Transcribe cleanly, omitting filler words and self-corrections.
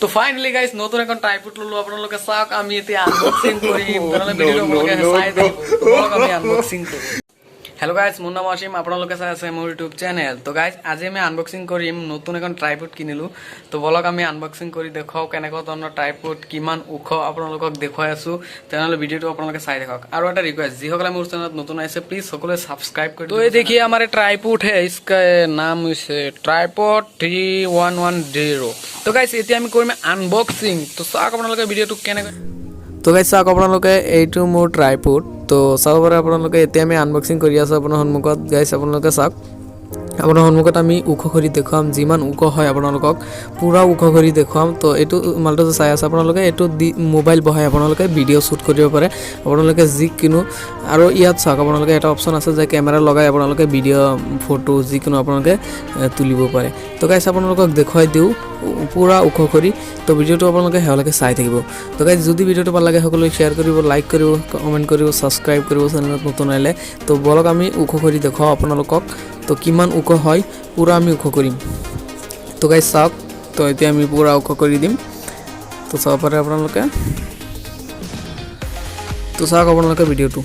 তো finally guys নতুন এখন ট্ৰাইপড ললো আপোনালোকে চাওক আমি এতিয়া আনবক্সিং কৰিম তেনেহলে ভিডিওটো আপোনালোকে চাই থাকিব বলক আমি আনবক্সিং কৰো हेलो गाइस মোৰ নাম অসীম আপোনালোকে চাই আছে মোৰ ইউটিউব চেনেল তো গাইস আজি আমি আনবক্সিং কৰিম নতুন এখন ট্ৰাইপড কিনিলো তো বলক আমি আনবক্সিং কৰি দেখাও কেনেকুৱা ধৰণৰ ট্ৰাইপড কিমান ওখ আপোনালোকক দেখাই আছো তেনেহলে ভিডিওটো আপোনালোকে চাই দেখক আৰু এটা ৰিকুৱেষ্ট যিসকলে মোৰ চেনেলত নতুন আছে প্লিজ সকলোৱে সাবস্ক্ৰাইব কৰি তো এই देखिए हमारे ट्राइपड है इसका नाम है ट्राइपड 3110 তো গাইস এতিয়া আমি কৰিম আনবক্সিং তো চাওক আপোনালোকে ভিডিওটো কেনেকৈ তো গাইস চাওক আপোনালোকে এইটো মোৰ ট্ৰাইপড তো চাব পাৰে আপোনালোকে এতিয়া আমি আনবক্সিং কৰি আছো আপোনাৰ সন্মুখত গাইস আপোনালোকে চাওক আপোনাৰ সন্মুখত আমি ওখ কৰি দেখাম যিমান ওখ হয় আপোনালোকক পুৰা ওখ কৰি দেখাম তো এইটো মালটো চাই আছে আপোনালোকে এইটো মোবাইল বহাই আপোনালোকে ভিডিও শুট কৰিব পাৰে আপোনালোকে যিকিনো আৰু ইয়াত চাওক আপোনালোকে এটা অপচন আছে যে ক্যামেৰা লগাই আপোনালোকে ভিডিও ফটো যিকিনো আপোনালোকে তুলিব পাৰে তো গাইস আপোনালোকক দেখাই দিও পুৰা ওখ কৰি তো ভিডিওটো আপোনালোকে হেওলকে চাই থাকিব তো গাইস যদি ভিডিওটো ভাল লাগে সকলোৱে শেয়াৰ কৰিব লাইক কৰিব কমেন্ট কৰিব সাবস্ক্ৰাইব কৰিব চেনেলত নতুন আহিলে তো বলক আমি ওখ কৰি দেখাও আপোনালোকক তো কিমান ওখ হয় পুৰা আমি ওখ কৰিম তো গাইস চাওক তো এতিয়া আমি পুৰা ওখ কৰি দিম তো চাব পাৰে আপোনালোকে তো চাওক আপোনালোকে ভিডিওটো